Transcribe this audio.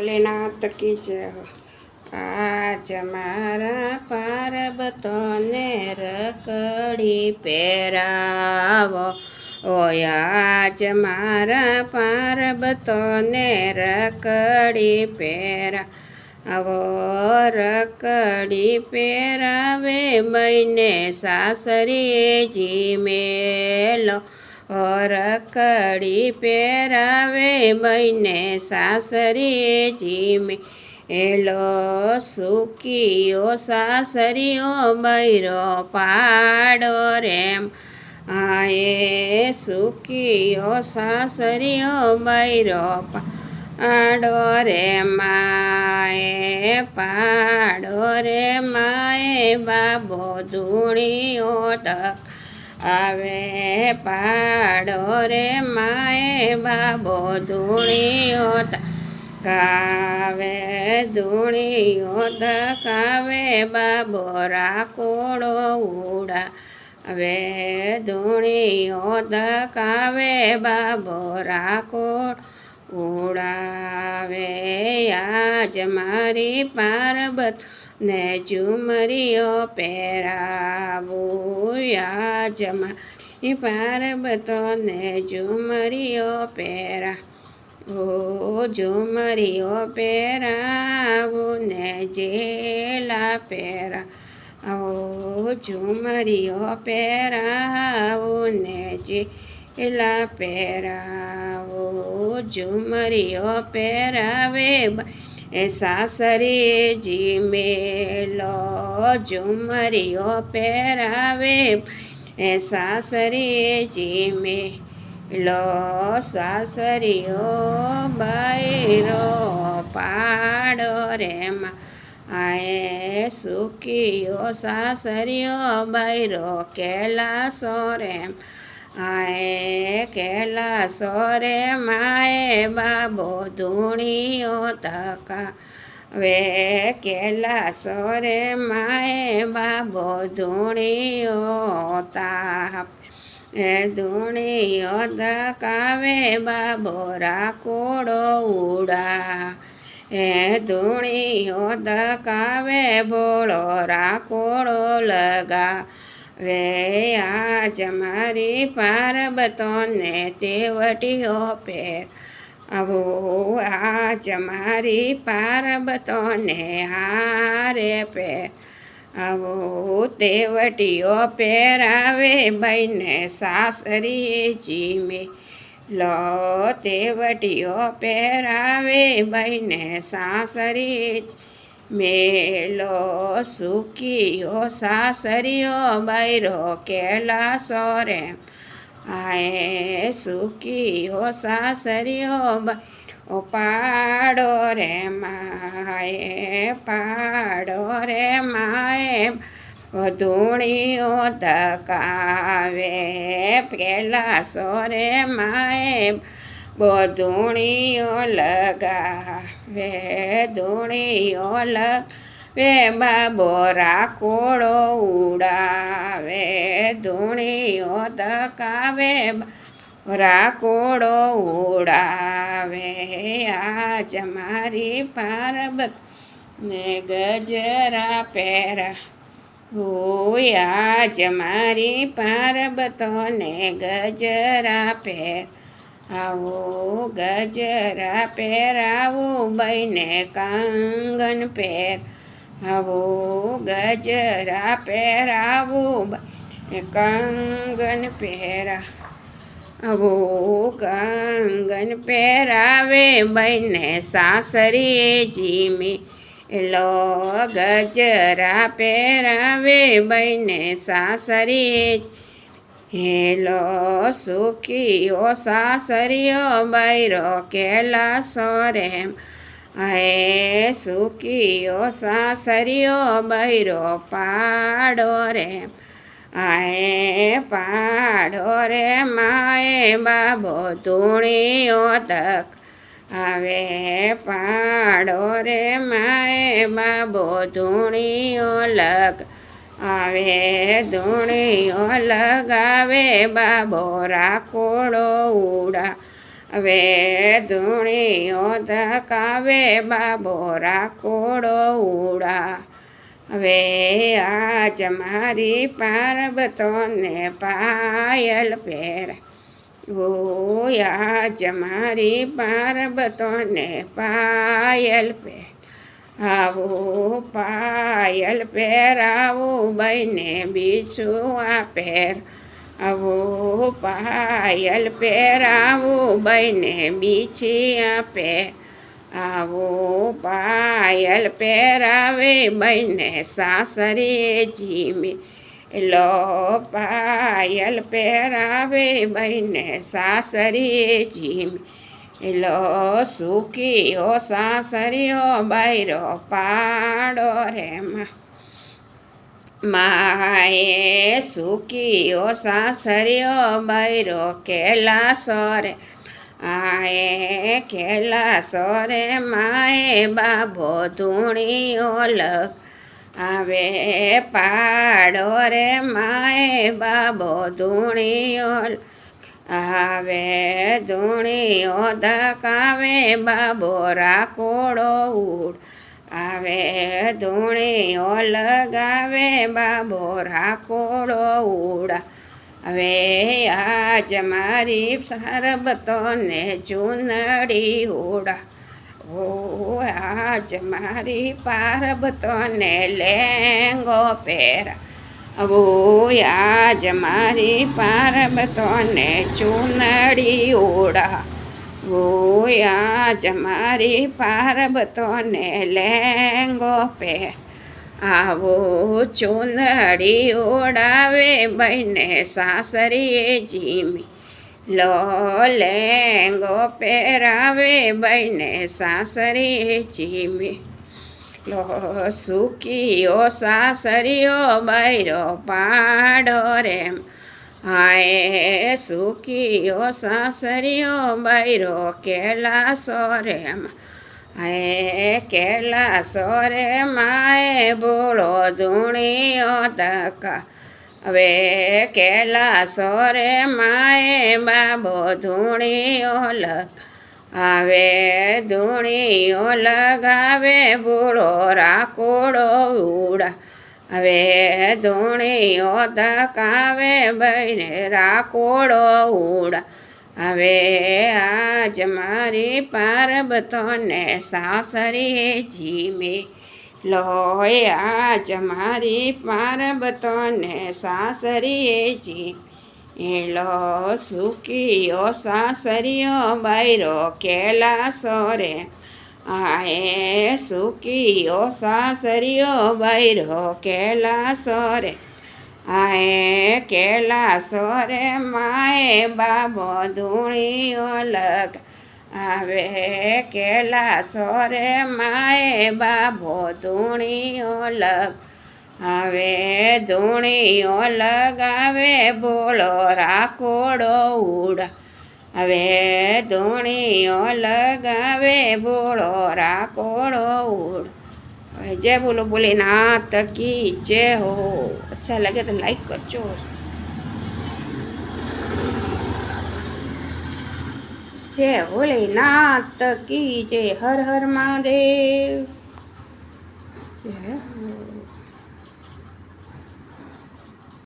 ભોલેનાથ કી જય હો. આજ મારા પાર્વતોને રકડી પહેરાવો, ઓય આજ મારા પાર્વતોને રકડી પહેરાવો. રકડી પહેરાવે બઈને સાસરીએ જી મેલો, રકડી પહેરાવે બઈને સાસરીએ જીમે એલો. સુકીયો સાસરીયો બૈરો પાડો રેમ, આએ સુકીયો સાસરીયો બૈરો પાડો રે માએ, પાડો રે માએ બાબો ધૂણીયો તક આવે. પાડો રે માએ બાબો ધૂણીયો તકાવે, ધૂણીયો તકાવે બાબો રાખોડો ઉડાવે. ધૂણીયો તકાવે બાબો રાખોડો ઉડાવે. આજ મારી પાર્વત ને ઝુમરીઓ પહેરાવું, આજ મારી પાર્વતોને ઝુમરીઓ પહેરાવો. ઝુમરીઓ પહેરાવું ને જેલા પહેરાવો, ઝુમરીઓ પહેરાવું ને જેલા પહેરાવો. ઝુમરીઓ પહેરાવે એ સાસરીએ જી મેલો, ઝુમરીઓ પહેરાવે એ સાસરીએ જી મેલો. સાસરીઓ બૈરો પાડો રે આએ, સુકીયો સાસરીયો બૈરો કેલાસો રે આએ. કેલાસો રે માએ બાબો ધૂણીયો તકાવે. કેલાસો રે માએ બાબો ધૂણીયો તાપે. ધૂણીયો તકાવે બાબો રાખોડો ઉડાવે. ધૂણીયો તકાવે ભોળો રાખોડો લગાવે. આજ મારી પાર્વતોને તેવટીઓ પહેરાવો, આજ મારી પાર્વતોને હારે પહેરાવો. તેવટીઓ પહેરાવે બઈને સાસરીએ જી મેલો, તેવટીઓ પહેરાવે બઈને સાસરીએ મેલો. સુકીયો સાસરીયો બૈરો કેલાસો રે આએ, સુકીયો સાસરીયો બૈરો પાડો રે માએ. પાડો રે માએ ધૂણીયો તકાવે. કેલાસો રે માએ ધૂણીયો લગાવે. ધૂણીયો લગાવે બાબો રાખોડો ઉડાવે. ધૂણીયો તકાવે રાખોડો ઉડાવે. આજ મારી પાર્વત ને ગજરા પહેરાવો, આજ મારી પાર્વતોને ગજરા પહેરાવો. ગજરા પહેરાવું બઈને કંગન પહેરાવો. ગજરા પહેરાવું બઈને કંગન પહેરાવો. કંગન પહેરાવે બઈને સાસરીએ જી મેલો. ગજરા પહેરાવે બઈને સાસરીએ હેલો. સુકીયો સાસરીયો બૈરો કેલાસો રે આએ, સુકીયો સાસરીયો બૈરો પાડો રે આએ. પાડો રે માએ બાબો ધૂણીયો તકાવે. પાડો રે માએ બાબો ધૂણીયો લગાવે. ધૂણીયો લગાવે બાબો રાખોડો ઉડાવે. હવે ધૂણીઓ ધકાવે બાબો રાખોડો ઉડા. હવે આજ મારી પાર્વતોને પાયલ પહેરા. ઓ આજ મારી પાર્વતોને પાયલ પહેર. આવો પાયલ પહેરાવું બહેને બીછુઆ પહેર. આવો પાયલ પહેરાવું બહેને બીછિયા પહેર. આવો પાયલ પહેરાવે બહેને સાસરે જીમે. લો પાયલ પહેરાવે બહેને સાસરે જીમે. લો સુખીઓ સાસરીઓ બૈરો પાડો રે માએ સુખીઓ સાસરીઓ બૈરો કેલાસો રે. આએ કેલાસો રે માએ બાબો ધૂણીઓ લગ. આવે પાડો રે માએ બાબો ધૂણીઓ. આવે ધૂણીઓ ધકાવે બાબો રાખોડો ઉડ. આવે ધૂણીઓ લગાવે બાબો રાખોડો ઉડા. હવે આજ મારી સરબતોને ચૂનડી ઉડા. ઓ આજ મારી પાર્વતોને લેંગો પહેરા. ઓ આજ મારી પાર્વતોને ચૂનડી ઉડા. ઓ આજ મારી પાર્વતોને લેંગો પહેર. આવો ચૂનડી ઉડાવે બહેને સાસરીએ જીમી. લો લેંગો પહેરાવે બહેને સાસરીએ જીમી. લો સુખીઓ સાસરીઓ બૈરો પાડો રે. હાય સુખીઓ સાસરીઓ બૈરો કેલાસો રે. હાય કેલાસો રે માએ બોળો ધૂણીઓ ધકા. હવે કેલાસો રે માએ બાબો ધૂણીઓ લગ. આવે ધૂણીઓ લગાવે બોળો રાખોડો ઉડા. હવે ધૂણીઓ ધકાવે બહેને રાખોડો ઉડા. હવે આજ મારી પાર્વતોને સાસરીએ જીમે. લો આજ મારી પાર્વતોને સાસરીએ જીમે. લો સુખીઓ સાસરીઓ બૈરો કેલાસો રે. આએ સુખીઓ સાસરીઓ બૈરો કેલાસો રે. આએ કેલાસો રે માએ બાબો ધૂણીઓ લગ. આવે કેલાસો રે માએ બાબો ધૂણીઓ લગ. હવે ધૂણીઓ લગાવે બોલો રાખોડો ઉડા. હવે ધૂણીઓ લગાવે બોલો રાખોડો ઉડ. હવે जय बोलो भोलेनाथ की जय हो। अच्छा लगे तो लाइक करजो। जय भोलेनाथ की जय। हर हर महादेव। जय हो।